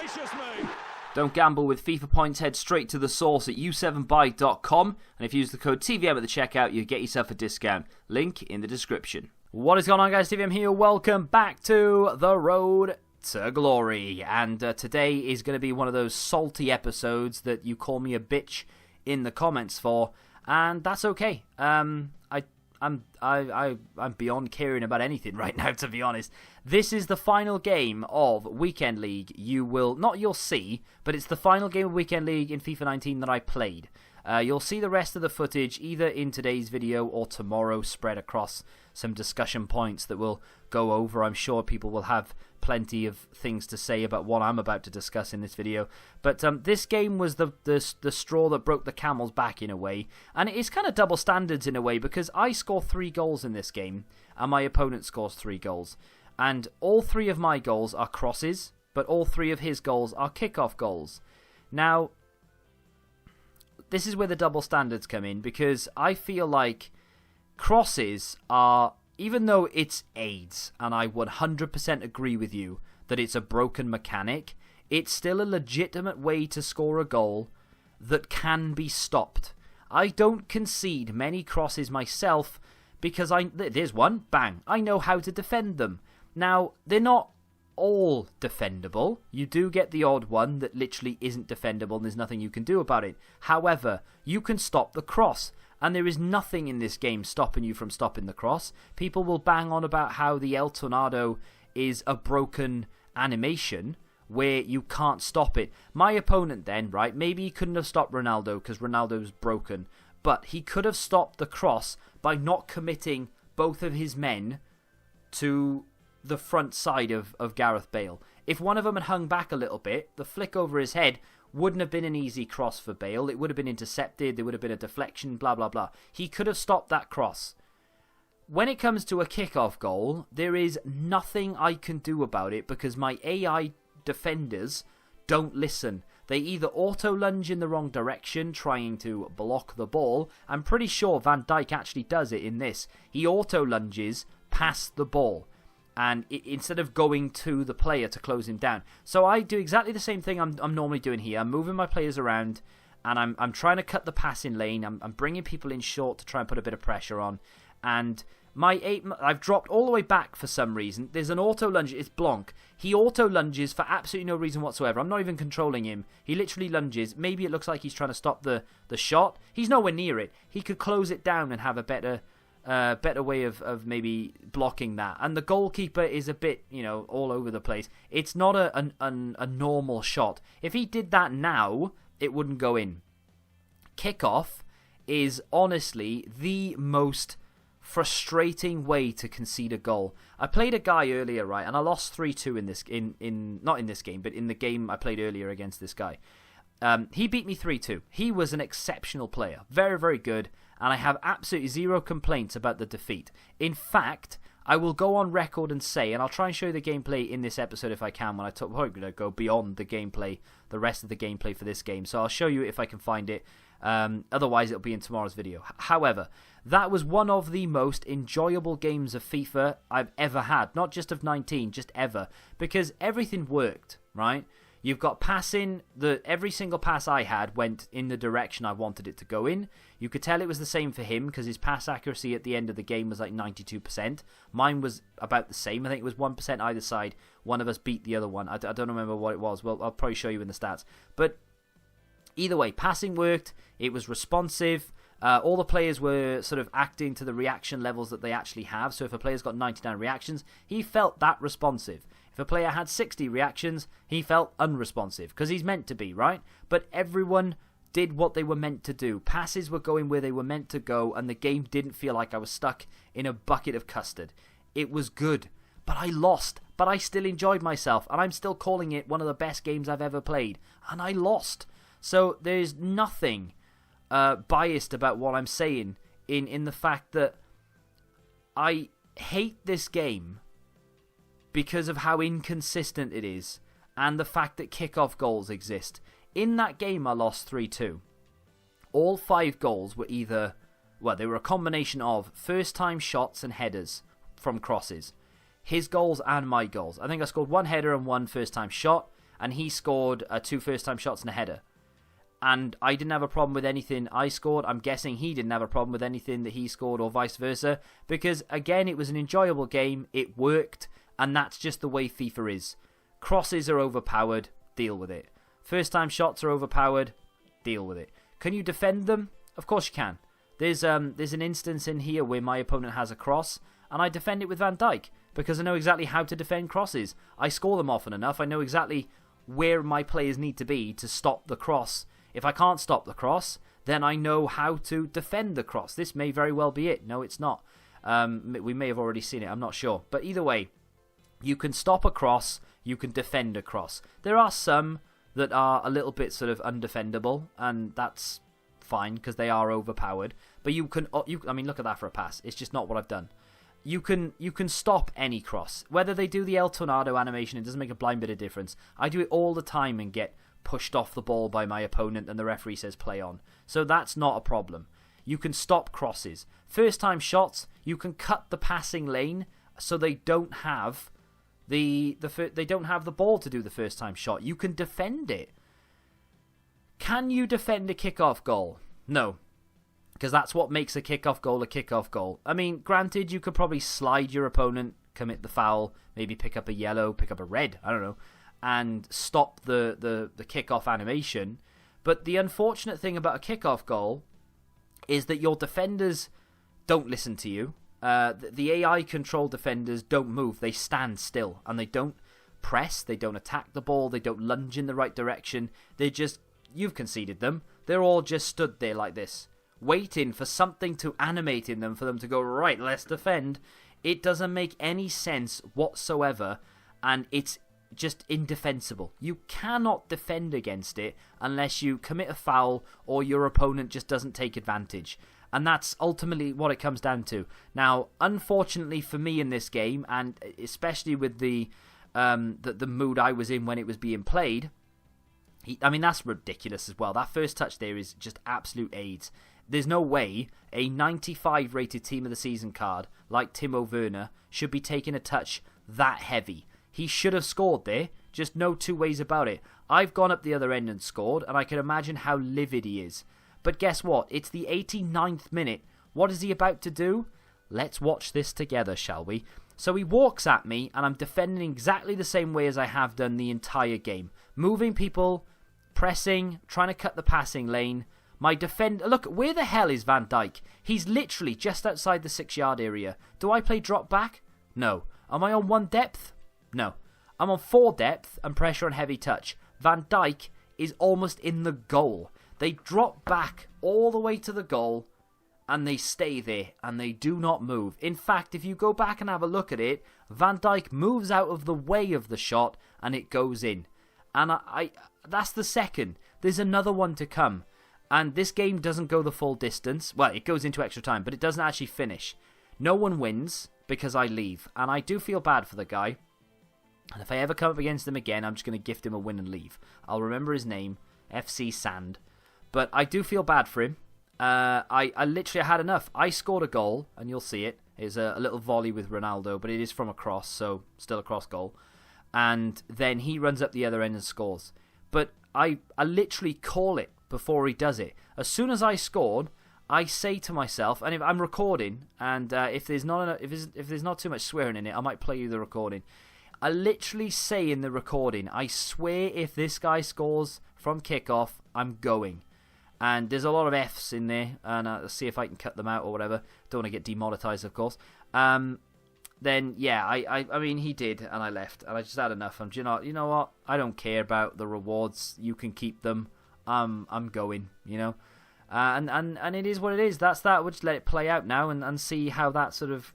gracious me! Don't gamble with FIFA points. Head straight to the source at u7buy.com, and if you use the code TVM at the checkout, you get yourself a discount. Link in the description. What is going on, guys? TVM here. Welcome back to the road to glory. And today is going to be one of those salty episodes that you call me a bitch in the comments for, and that's okay. I'm beyond caring about anything right now, to be honest. This is the final game of Weekend League. You'll see, but it's the final game of Weekend League in FIFA 19 that I played. You'll see the rest of the footage either in today's video or tomorrow, spread across some discussion points that we'll go over. I'm sure people will have plenty of things to say about what I'm about to discuss in this video. But this game was the straw that broke the camel's back in a way. And it is kind of double standards in a way, because I score 3 goals in this game and my opponent scores 3 goals. And all 3 of my goals are crosses, but all 3 of his goals are kickoff goals. Now, this is where the double standards come in, because I feel like crosses are, even though it's AIDS, and I 100% agree with you that it's a broken mechanic, it's still a legitimate way to score a goal that can be stopped. I don't concede many crosses myself because there's one, bang, I know how to defend them. Now, they're not all defendable. You do get the odd one that literally isn't defendable and there's nothing you can do about it. However, you can stop the cross, and there is nothing in this game stopping you from stopping the cross. People will bang on about how the El Tornado is a broken animation where you can't stop it. My opponent then, right, maybe he couldn't have stopped Ronaldo because Ronaldo's broken, but he could have stopped the cross by not committing both of his men to the front side of Gareth Bale. If one of them had hung back a little bit, the flick over his head wouldn't have been an easy cross for Bale. It would have been intercepted, there would have been a deflection, blah, blah, blah. He could have stopped that cross. When it comes to a kickoff goal, there is nothing I can do about it because my AI defenders don't listen. They either auto-lunge in the wrong direction, trying to block the ball. I'm pretty sure Van Dijk actually does it in this. He auto-lunges past the ball, and instead of going to the player to close him down. So I do exactly the same thing I'm normally doing here. I'm moving my players around, and I'm trying to cut the passing lane. I'm bringing people in short to try and put a bit of pressure on. And I've dropped all the way back for some reason. There's an auto lunge. It's Blanc. He auto lunges for absolutely no reason whatsoever. I'm not even controlling him. He literally lunges. Maybe it looks like he's trying to stop the shot. He's nowhere near it. He could close it down and have a better way of maybe blocking that. And the goalkeeper is a bit, all over the place. It's not a normal shot. If he did that now, it wouldn't go in. Kickoff is honestly the most frustrating way to concede a goal. I played a guy earlier, right, and I lost 3-2 in this not in this game, but in the game I played earlier against this guy. He beat me 3-2. He was an exceptional player. Very, very good. And I have absolutely zero complaints about the defeat. In fact, I will go on record and say, and I'll try and show you the gameplay in this episode if I can, when I'm going to go beyond the gameplay, the rest of the gameplay for this game. So I'll show you if I can find it. Otherwise, it'll be in tomorrow's video. However, that was one of the most enjoyable games of FIFA I've ever had. Not just of 19, just ever. Because everything worked, right? You've got passing. Every single pass I had went in the direction I wanted it to go in. You could tell it was the same for him because his pass accuracy at the end of the game was like 92%. Mine was about the same. I think it was 1% either side. One of us beat the other one. I don't remember what it was. Well, I'll probably show you in the stats. But either way, passing worked. It was responsive. All the players were sort of acting to the reaction levels that they actually have. So if a player's got 99 reactions, he felt that responsive. If a player had 60 reactions, he felt unresponsive, because he's meant to be, right? But everyone did what they were meant to do. Passes were going where they were meant to go, and the game didn't feel like I was stuck in a bucket of custard. It was good, but I lost. But I still enjoyed myself, and I'm still calling it one of the best games I've ever played. And I lost. So there's nothing biased about what I'm saying in the fact that I hate this game because of how inconsistent it is and the fact that kickoff goals exist. In that game, I lost 3-2. All 5 goals were either, they were a combination of first-time shots and headers from crosses. His goals and my goals. I think I scored 1 header and 1 first-time shot, and he scored 2 first-time shots and a header. And I didn't have a problem with anything I scored. I'm guessing he didn't have a problem with anything that he scored or vice versa. Because, again, it was an enjoyable game. It worked. And that's just the way FIFA is. Crosses are overpowered. Deal with it. First-time shots are overpowered. Deal with it. Can you defend them? Of course you can. There's an instance in here where my opponent has a cross. And I defend it with Van Dijk. Because I know exactly how to defend crosses. I score them often enough. I know exactly where my players need to be to stop the cross. If I can't stop the cross, then I know how to defend the cross. This may very well be it. No, it's not. We may have already seen it. I'm not sure. But either way, you can stop a cross. You can defend a cross. There are some that are a little bit sort of undefendable, and that's fine because they are overpowered. But you can. I mean, look at that for a pass. It's just not what I've done. You can stop any cross. Whether they do the El Tornado animation, it doesn't make a blind bit of difference. I do it all the time and get pushed off the ball by my opponent and the referee says play on. So that's not a problem. You can stop crosses. First time shots, you can cut the passing lane so they don't have they don't have the ball to do the first time shot. You can defend it. Can you defend a kickoff goal? No. Because that's what makes a kickoff goal a kickoff goal. I mean, granted, you could probably slide your opponent, commit the foul, maybe pick up a yellow, pick up a red, I don't know, and stop the kickoff animation. But the unfortunate thing about a kickoff goal is that your defenders don't listen to you. The AI-controlled defenders don't move. They stand still, and they don't press. They don't attack the ball. They don't lunge in the right direction. They're just... You've conceded them. They're all just stood there like this, waiting for something to animate in them for them to go, right, let's defend. It doesn't make any sense whatsoever, and it's just indefensible. You cannot defend against it unless you commit a foul or your opponent just doesn't take advantage. And that's ultimately what it comes down to. Now, unfortunately for me in this game, and especially with the mood I was in when it was being played, I mean, that's ridiculous as well. That first touch there is just absolute AIDS. There's no way a 95 rated team of the season card like Timo Werner should be taking a touch that heavy. He should have scored there, just no two ways about it. I've gone up the other end and scored, and I can imagine how livid he is. But guess what? It's the 89th minute. What is he about to do? Let's watch this together, shall we? So he walks at me, and I'm defending exactly the same way as I have done the entire game. Moving people, pressing, trying to cut the passing lane. My defender... Look, where the hell is Van Dijk? He's literally just outside the 6-yard area. Do I play drop back? No. Am I on 1 depth? No. I'm on 4 depth and pressure on heavy touch. Van Dijk is almost in the goal. They drop back all the way to the goal and they stay there and they do not move. In fact, if you go back and have a look at it, Van Dijk moves out of the way of the shot and it goes in. And that's the second. There's another one to come. And this game doesn't go the full distance. Well, it goes into extra time, but it doesn't actually finish. No one wins because I leave. And I do feel bad for the guy. And if I ever come up against him again, I'm just going to gift him a win and leave. I'll remember his name, FC Sand. But I do feel bad for him. I literally had enough. I scored a goal, and you'll see it. It's a little volley with Ronaldo, but it is from a cross, so still a cross goal. And then he runs up the other end and scores. But I literally call it before he does it. As soon as I scored, I say to myself, and if I'm recording, and if there's not too much swearing in it, I might play you the recording. I literally say in the recording, I swear if this guy scores from kickoff, I'm going. And there's a lot of Fs in there, and I'll see if I can cut them out or whatever. Don't want to get demonetized, of course. Then, yeah, I mean, he did, and I left. And I just had enough. You know what? I don't care about the rewards. You can keep them. I'm going, you know. And it is what it is. That's that. We'll just let it play out now and see how that sort of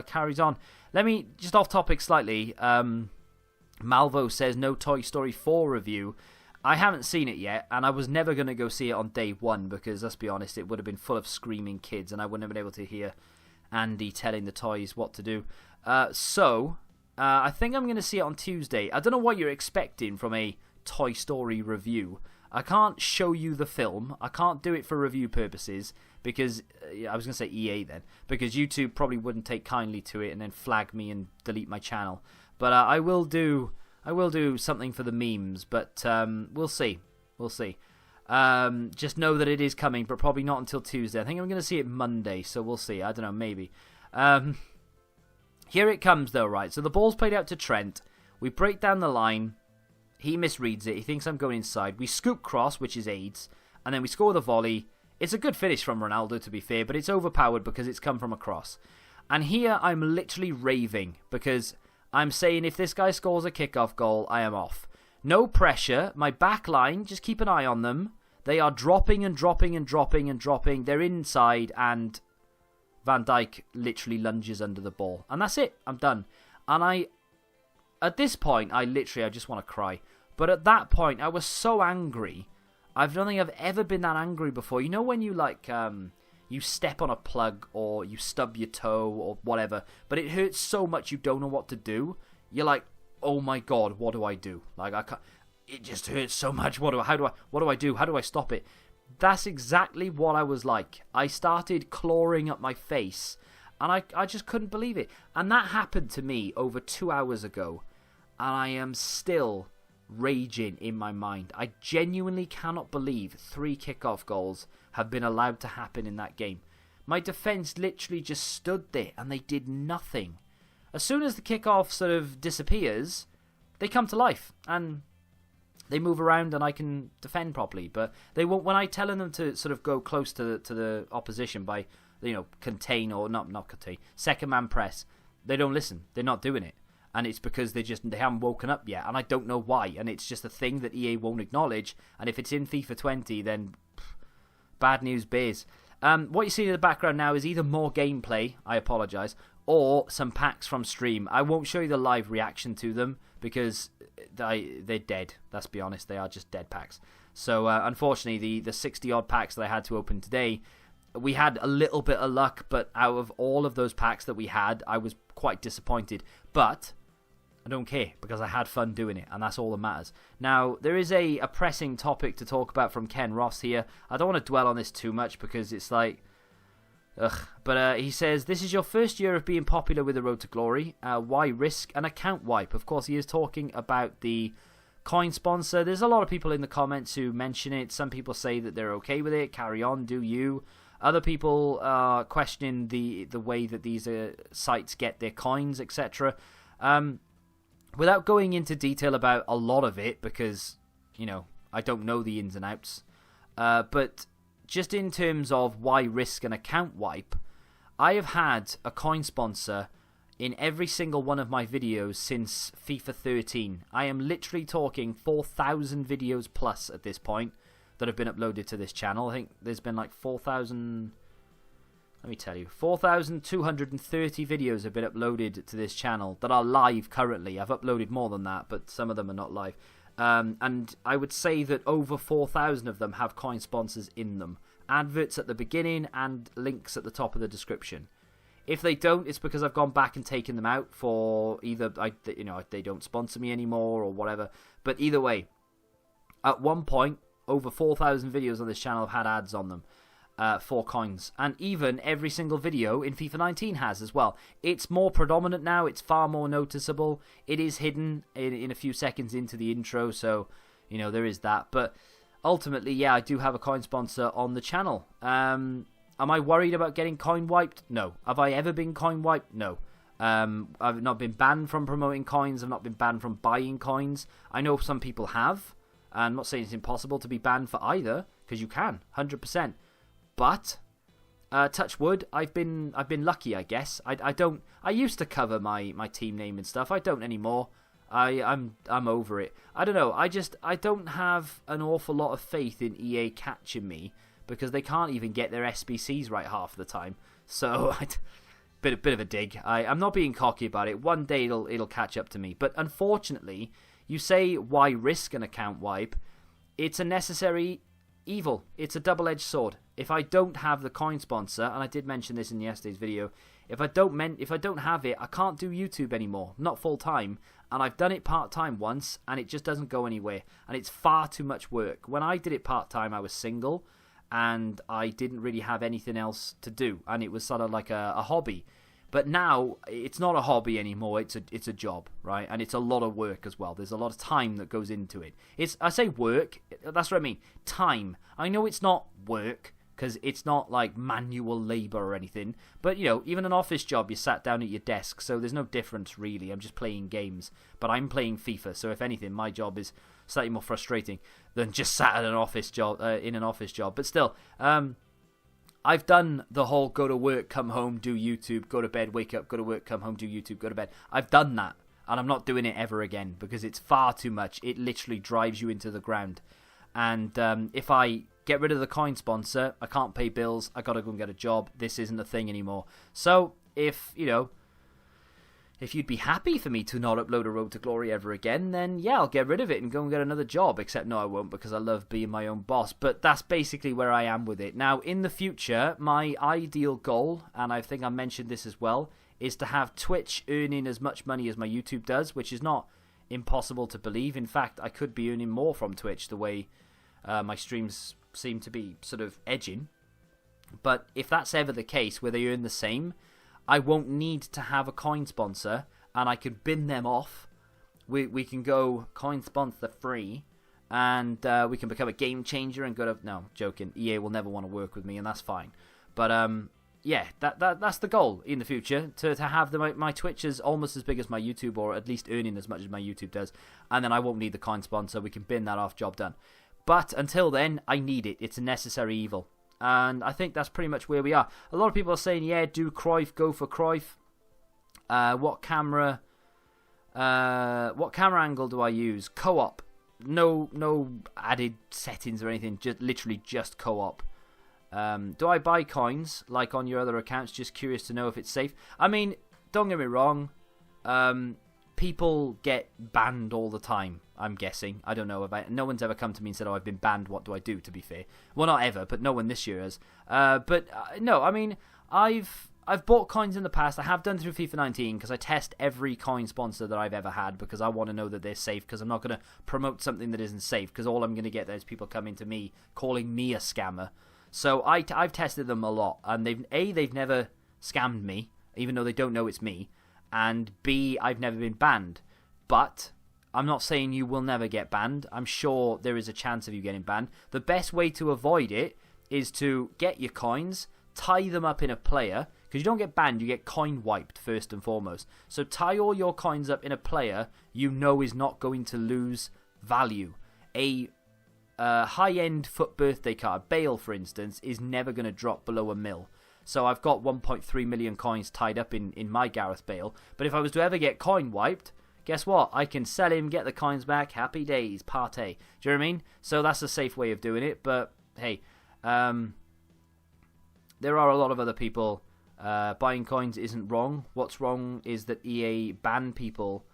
carries on. Let me, just off topic slightly, Malvo says no Toy Story 4 review. I haven't seen it yet, and I was never going to go see it on day one because, let's be honest, it would have been full of screaming kids and I wouldn't have been able to hear Andy telling the toys what to do. So, I think I'm going to see it on Tuesday. I don't know what you're expecting from a Toy Story review. I can't show you the film. I can't do it for review purposes because, I was going to say EA then, because YouTube probably wouldn't take kindly to it and then flag me and delete my channel. But I will do I will do something for the memes, but we'll see. We'll see. Just know that it is coming, but probably not until Tuesday. I think I'm going to see it Monday, so we'll see. I don't know, maybe. Here it comes, though, right? So the ball's played out to Trent. We break down the line. He misreads it. He thinks I'm going inside. We scoop cross, which is AIDS, and then we score the volley. It's a good finish from Ronaldo, to be fair, but it's overpowered because it's come from a cross. And here I'm literally raving because I'm saying if this guy scores a kickoff goal, I am off. No pressure. My back line, just keep an eye on them. They are dropping and dropping and dropping and dropping. They're inside, and Van Dijk literally lunges under the ball. And that's it. I'm done. And at this point, I just want to cry. But at that point, I was so angry. I don't think I've ever been that angry before. You know when you you step on a plug or you stub your toe or whatever, but it hurts so much you don't know what to do. You're like, oh my god, what do I do? Like, I can't. It just hurts so much. What do I do? How do I stop it? That's exactly what I was like. I started clawing up my face, and I just couldn't believe it. And that happened to me over 2 hours ago, and I am still raging in my mind. I genuinely cannot believe 3 kickoff goals have been allowed to happen in that game. My defence literally just stood there, and they did nothing. As soon as the kickoff sort of disappears, they come to life, and they move around and I can defend properly. But they won't. When I tell them to sort of go close to the opposition by, contain or not contain, second man press, they don't listen. They're not doing it. And it's because they haven't woken up yet. And I don't know why. And it's just a thing that EA won't acknowledge. And if it's in FIFA 20, then bad news bears. What you see in the background now is either more gameplay, I apologise, or some packs from stream. I won't show you the live reaction to them because they're dead. Let's be honest, they are just dead packs. So unfortunately, the 60-odd packs that I had to open today, we had a little bit of luck, but out of all of those packs that we had, I was quite disappointed. But I don't care because I had fun doing it, and that's all that matters. Now, there is a pressing topic to talk about from Ken Ross here. I don't want to dwell on this too much because it's like, ugh. But he says, this is your first year of being popular with the Road to Glory. Why risk an account wipe? Of course, he is talking about the coin sponsor. There's a lot of people in the comments who mention it. Some people say that they're okay with it. Carry on, do you? Other people are questioning the way that these sites get their coins, etc. Without going into detail about a lot of it, because, I don't know the ins and outs, but just in terms of why risk an account wipe, I have had a coin sponsor in every single one of my videos since FIFA 13. I am literally talking 4,000 videos plus at this point that have been uploaded to this channel. I think there's been like 4,000... Let me tell you, 4,230 videos have been uploaded to this channel that are live currently. I've uploaded more than that, but some of them are not live. And I would say that over 4,000 of them have coin sponsors in them. Adverts at the beginning and links at the top of the description. If they don't, it's because I've gone back and taken them out for either they don't sponsor me anymore or whatever. But either way, at one point, over 4,000 videos on this channel have had ads on them. For coins, and even every single video in FIFA 19 has as well. It's more predominant now, it's far more noticeable. It is hidden in a few seconds into the intro, so there is that. But ultimately, yeah, I do have a coin sponsor on the channel. Am I worried about getting coin wiped? No. Have I ever been coin wiped? No. I've not been banned from promoting coins. I've not been banned from buying coins. I know some people have. I'm not saying it's impossible to be banned for either, because you can, 100%. But touch wood, I've been lucky, I guess. I used to cover my team name and stuff. I don't anymore. I'm over it. I don't know. I don't have an awful lot of faith in EA catching me because they can't even get their SBCs right half the time. So bit of a dig. I'm not being cocky about it. One day it'll catch up to me. But unfortunately, you say why risk an account wipe? It's a necessary evil. It's a double-edged sword. If I don't have the coin sponsor, and I did mention this in yesterday's video, if I don't have it, I can't do YouTube anymore. Not full-time. And I've done it part-time once, and it just doesn't go anywhere. And it's far too much work. When I did it part-time, I was single, and I didn't really have anything else to do. And it was sort of like a hobby. But now it's not a hobby anymore. It's a job, right? And it's a lot of work as well. There's a lot of time that goes into it. I say work. That's what I mean. Time. I know it's not work because it's not like manual labor or anything. But even an office job, you sat down at your desk, so there's no difference really. I'm just playing games, but I'm playing FIFA. So if anything, my job is slightly more frustrating than just sat at an office job in an office job. But still, I've done the whole go to work, come home, do YouTube, go to bed, wake up, go to work, come home, do YouTube, go to bed. I've done that, and I'm not doing it ever again because it's far too much. It literally drives you into the ground. And if I get rid of the coin sponsor, I can't pay bills, I gotta go and get a job. This isn't a thing anymore. So if you'd be happy for me to not upload a Road to Glory ever again, then yeah, I'll get rid of it and go and get another job. Except no, I won't, because I love being my own boss. But that's basically where I am with it. Now, in the future, my ideal goal, and I think I mentioned this as well, is to have Twitch earning as much money as my YouTube does, which is not impossible to believe. In fact, I could be earning more from Twitch the way my streams seem to be sort of edging. But if that's ever the case, where they earn the same, I won't need to have a coin sponsor, and I could bin them off. We can go coin sponsor free, and we can become a game changer and go to... No, joking. EA will never want to work with me, and that's fine. But yeah, that's the goal in the future, to have my Twitch is almost as big as my YouTube, or at least earning as much as my YouTube does, and then I won't need the coin sponsor. We can bin that off, job done. But until then, I need it. It's a necessary evil. And I think that's pretty much where we are. A lot of people are saying, yeah, do Cruyff, go for Cruyff. What camera angle do I use? Co-op. No added settings or anything. Literally just co-op. Do I buy coins like on your other accounts? Just curious to know if it's safe. I mean, don't get me wrong. People get banned all the time, I'm guessing. I don't know about it. No one's ever come to me and said, oh, I've been banned, what do I do, to be fair? Well, not ever, but no one this year has. No, I mean, I've bought coins in the past. I have done through FIFA 19 because I test every coin sponsor that I've ever had because I want to know that they're safe, because I'm not going to promote something that isn't safe, because all I'm going to get there is people coming to me calling me a scammer. So I've tested them a lot, and they've never scammed me, even though they don't know it's me. And B, I've never been banned. But I'm not saying you will never get banned. I'm sure there is a chance of you getting banned. The best way to avoid it is to get your coins, tie them up in a player, because you don't get banned, you get coin wiped first and foremost. So tie all your coins up in a player you know is not going to lose value. A high-end FUT birthday card, Bale for instance, is never going to drop below £1 million. So I've got 1.3 million coins tied up in my Gareth Bale. But if I was to ever get coin wiped, guess what? I can sell him, get the coins back, happy days, partay. Do you know what I mean? So that's a safe way of doing it. But hey, there are a lot of other people. Buying coins isn't wrong. What's wrong is that EA ban people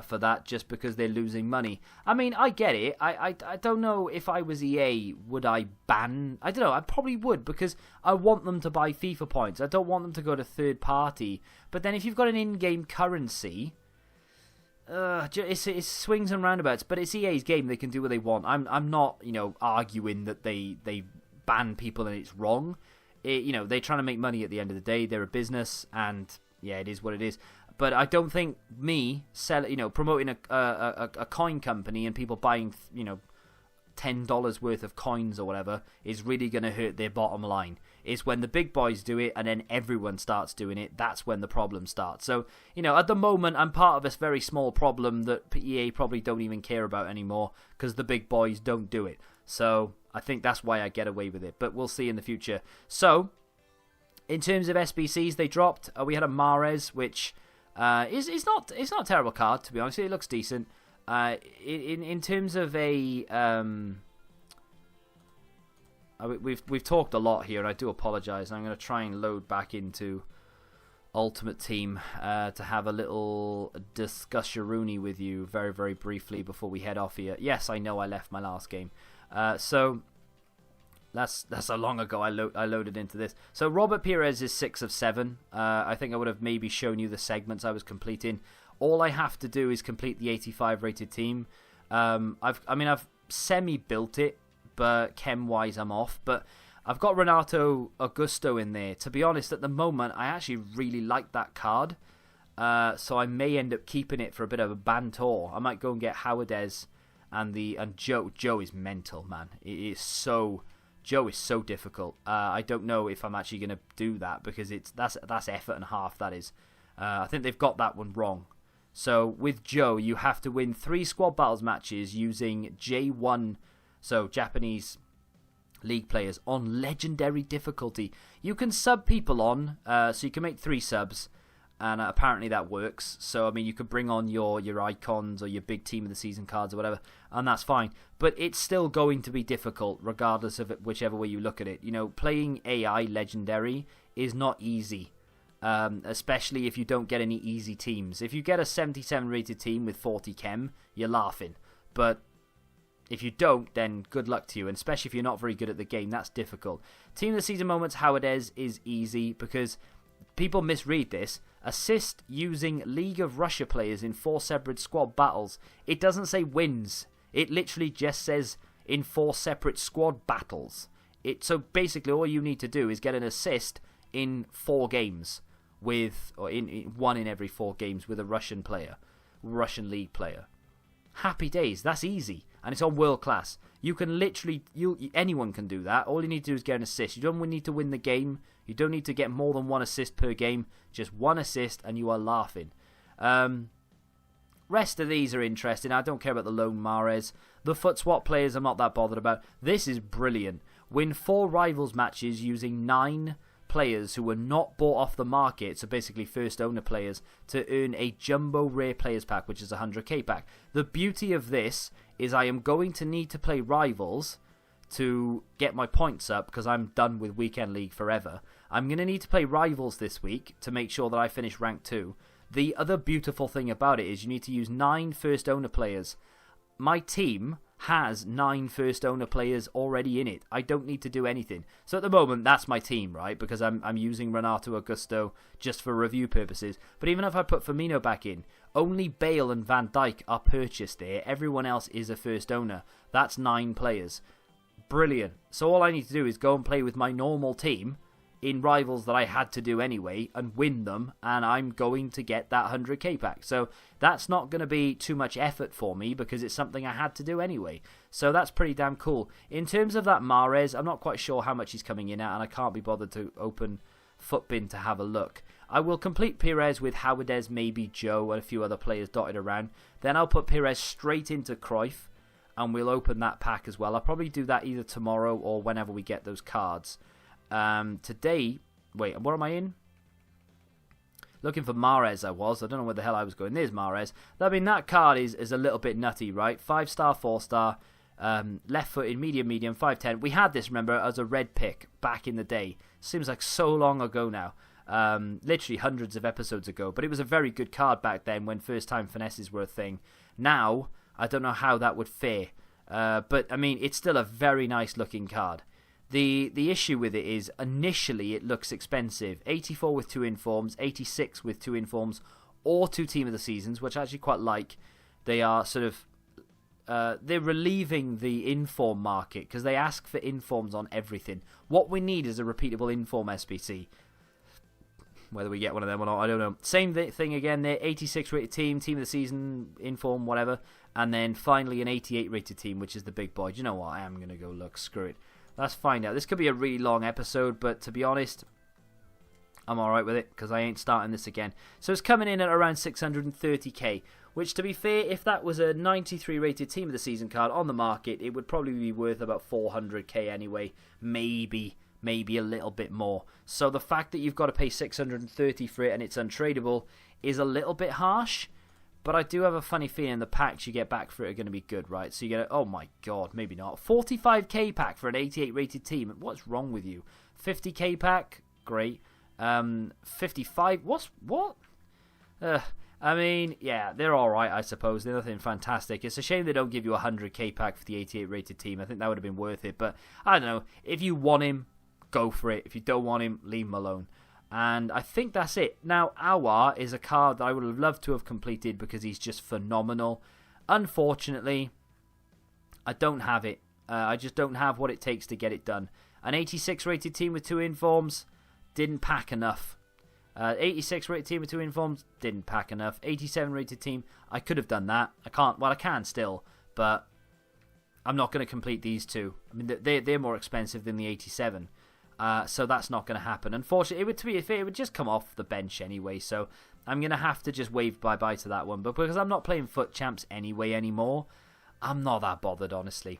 for that just because they're losing money. I mean, I get it. I don't know if I was EA, would I ban? I don't know. I probably would, because I want them to buy FIFA points. I don't want them to go to third party. But then if you've got an in-game currency, it swings and roundabouts. But it's EA's game. They can do what they want. I'm not, arguing that they ban people and it's wrong. They're trying to make money at the end of the day. They're a business, and yeah, it is what it is. But I don't think promoting a coin company and people buying, $10 worth of coins or whatever is really going to hurt their bottom line. It's when the big boys do it and then everyone starts doing it, that's when the problem starts. So, at the moment, I'm part of this very small problem that EA probably don't even care about anymore because the big boys don't do it. So I think that's why I get away with it. But we'll see in the future. So, in terms of SBCs, they dropped. We had a Mahrez, which... it's not a terrible card, to be honest. It looks decent. In terms of we've talked a lot here, and I do apologise. I'm going to try and load back into Ultimate Team to have a little discussion-rooney with you very, very briefly before we head off here. Yes, I know I left my last game. So that's how long ago I loaded into this. So Robert Pires is 6 of 7. I think I would have maybe shown you the segments I was completing. All I have to do is complete the 85 rated team. I've semi-built it, but chem-wise I'm off. But I've got Renato Augusto in there. To be honest, at the moment, I actually really like that card. So I may end up keeping it for a bit of a banter. I might go and get Howardez and Joe. Joe is mental, man. Joe is so difficult. I don't know if I'm actually going to do that because that's effort and half, that is. I think they've got that one wrong. So with Joe, you have to win 3 squad battles matches using J1, so Japanese league players, on legendary difficulty. You can sub people on, so you can make 3 subs, and apparently that works. So I mean, you could bring on your icons or your big team of the season cards or whatever, and that's fine. But it's still going to be difficult regardless of it, whichever way you look at it. You know, playing AI legendary is not easy. Especially if you don't get any easy teams. If you get a 77 rated team with 40 chem, you're laughing. But if you don't, then good luck to you. And especially if you're not very good at the game, that's difficult. Team of the season moments, Howardez is easy because people misread this. Assist using League of Russia players in 4 separate squad battles. It doesn't say wins. It literally just says in 4 separate squad battles. So basically all you need to do is get an assist in 4 games. In 1 in every 4 games with a Russian league player. Happy days, that's easy, and it's on world class. You can literally, anyone can do that. All you need to do is get an assist. You don't need to win the game. You don't need to get more than 1 assist per game. Just 1 assist, and you are laughing. Rest of these are interesting. I don't care about the lone Mahrez. The foot swap players I'm not that bothered about. This is brilliant. Win 4 rivals matches using 9 players who were not bought off the market, so basically first owner players, to earn a jumbo rare players pack, which is a 100k pack. The beauty of this is I am going to need to play rivals to get my points up because I'm done with weekend league forever. I'm going to need to play rivals this week to make sure that I finish rank 2. The other beautiful thing about it is you need to use 9 first owner players. My team has 9 first owner players already in it. I don't need to do anything. So at the moment, that's my team, right? Because I'm using Renato Augusto just for review purposes. But even if I put Firmino back in, only Bale and Van Dijk are purchased there. Everyone else is a first owner. That's 9 players. Brilliant. So all I need to do is go and play with my normal team in rivals that I had to do anyway and win them, and I'm going to get that 100k pack. So that's not going to be too much effort for me because it's something I had to do anyway. So that's pretty damn cool. In terms of that Mahrez, I'm not quite sure how much he's coming in at, and I can't be bothered to open Footbin to have a look. I will complete Pires with Howardez, maybe Joe, and a few other players dotted around. Then I'll put Pires straight into Cruyff, and we'll open that pack as well. I'll probably do that either tomorrow or whenever we get those cards. Today, wait, what am I in? Looking for Mahrez, I don't know where the hell I was going. There's Mahrez. I mean, that card is a little bit nutty, right? 5-star, 4-star, left-footed, medium, 5'10". We had this, remember, as a red pick back in the day. Seems like so long ago now. Literally hundreds of episodes ago. But it was a very good card back then when first-time finesses were a thing. Now, I don't know how that would fare. But, I mean, it's still a very nice-looking card. The issue with it is, initially, it looks expensive. 84 with 2 informs, 86 with 2 informs, or 2 team of the seasons, which I actually quite like. They are sort of... they're relieving the inform market, because they ask for informs on everything. What we need is a repeatable inform SPC. Whether we get one of them or not, I don't know. Same thing again there, 86 rated team of the season, inform, whatever. And then finally an 88 rated team, which is the big boy. Do you know what? I am going to go look. Screw it. Let's find out. This could be a really long episode, but to be honest, I'm alright with it, because I ain't starting this again. So it's coming in at around 630k, which, to be fair, if that was a 93 rated team of the season card on the market, it would probably be worth about 400k anyway. Maybe a little bit more. So the fact that you've got to pay 630 for it and it's untradeable is a little bit harsh. But I do have a funny feeling the packs you get back for it are going to be good, right? So you get oh my god, maybe not. 45k pack for an 88 rated team. What's wrong with you? 50k pack, great. 55, what? I mean, yeah, they're alright, I suppose. They're nothing fantastic. It's a shame they don't give you a 100k pack for the 88 rated team. I think that would have been worth it. But I don't know. If you want him, go for it. If you don't want him, leave him alone. And I think that's it. Now, Awar is a card that I would have loved to have completed because he's just phenomenal. Unfortunately, I don't have it. I just don't have what it takes to get it done. An 86 rated team with 2 informs, didn't pack enough. 86 rated team with 2 informs, didn't pack enough. 87 rated team, I could have done that. I can't, well I can still, but I'm not going to complete these 2. I mean, they're more expensive than the 87. So that's not going to happen. Unfortunately, to be fair, it would just come off the bench anyway, so I'm going to have to just wave bye-bye to that one. But because I'm not playing FUT Champs anyway anymore, I'm not that bothered, honestly.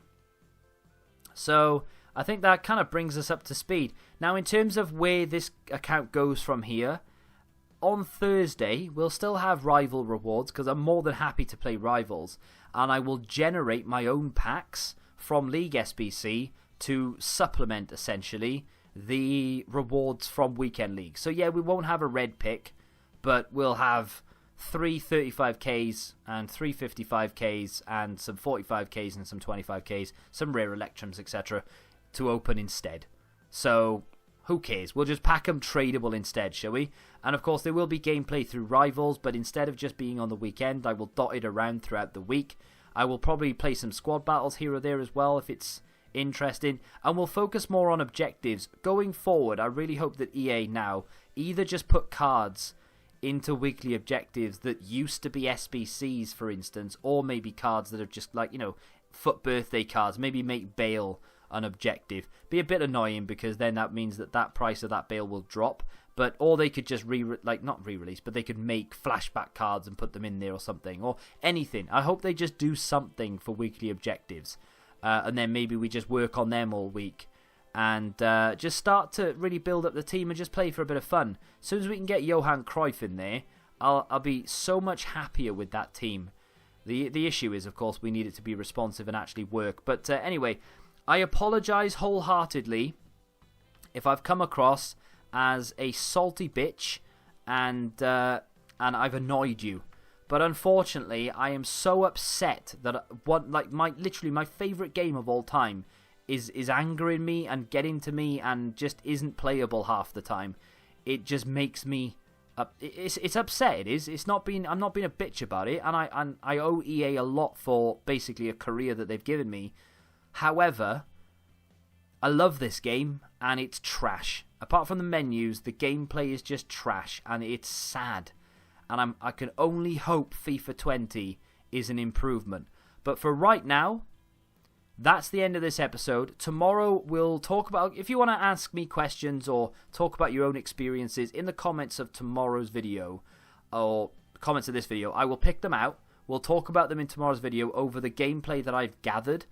So I think that kind of brings us up to speed. Now, in terms of where this account goes from here, on Thursday, we'll still have rival rewards because I'm more than happy to play rivals. And I will generate my own packs from League SBC to supplement, essentially, the rewards from Weekend League. So yeah, we won't have a red pick, but we'll have 3 35Ks and 3 55Ks and some 45Ks and some 25Ks, some rare Electrums, etc. to open instead. So who cares? We'll just pack them tradable instead, shall we? And of course there will be gameplay through rivals, but instead of just being on the weekend, I will dot it around throughout the week. I will probably play some squad battles here or there as well if it's interesting, and we'll focus more on objectives. Going forward, I really hope that EA now either just put cards into weekly objectives that used to be SBCs, for instance, or maybe cards that are just like, you know, FUT birthday cards. Maybe make Bale an objective. Be a bit annoying because then that means that price of that Bale will drop. But or they could just not re-release, but they could make flashback cards and put them in there or something, or anything. I hope they just do something for weekly objectives. And then maybe we just work on them all week and just start to really build up the team and just play for a bit of fun. As soon as we can get Johan Cruyff in there, I'll be so much happier with that team. The issue is, of course, we need it to be responsive and actually work. But anyway, I apologise wholeheartedly if I've come across as a salty bitch and I've annoyed you. But unfortunately, I am so upset that literally my favourite game of all time is angering me and getting to me and just isn't playable half the time. It just makes me it's upset. It is. I'm not being a bitch about it, and I owe EA a lot for basically a career that they've given me. However, I love this game and it's trash. Apart from the menus, the gameplay is just trash and it's sad. And I can only hope FIFA 20 is an improvement. But for right now, that's the end of this episode. Tomorrow we'll talk about, if you want to ask me questions or talk about your own experiences in the comments of tomorrow's video, or comments of this video, I will pick them out. We'll talk about them in tomorrow's video over the gameplay that I've gathered.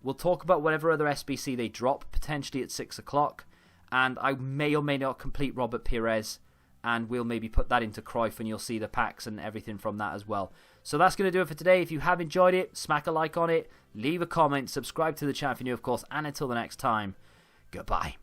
We'll talk about whatever other SBC they drop, potentially at 6 o'clock. And I may or may not complete Robert Pires. And we'll maybe put that into Cruyff and you'll see the packs and everything from that as well. So that's going to do it for today. If you have enjoyed it, smack a like on it, leave a comment, subscribe to the channel if you're new, of course. And until the next time, goodbye.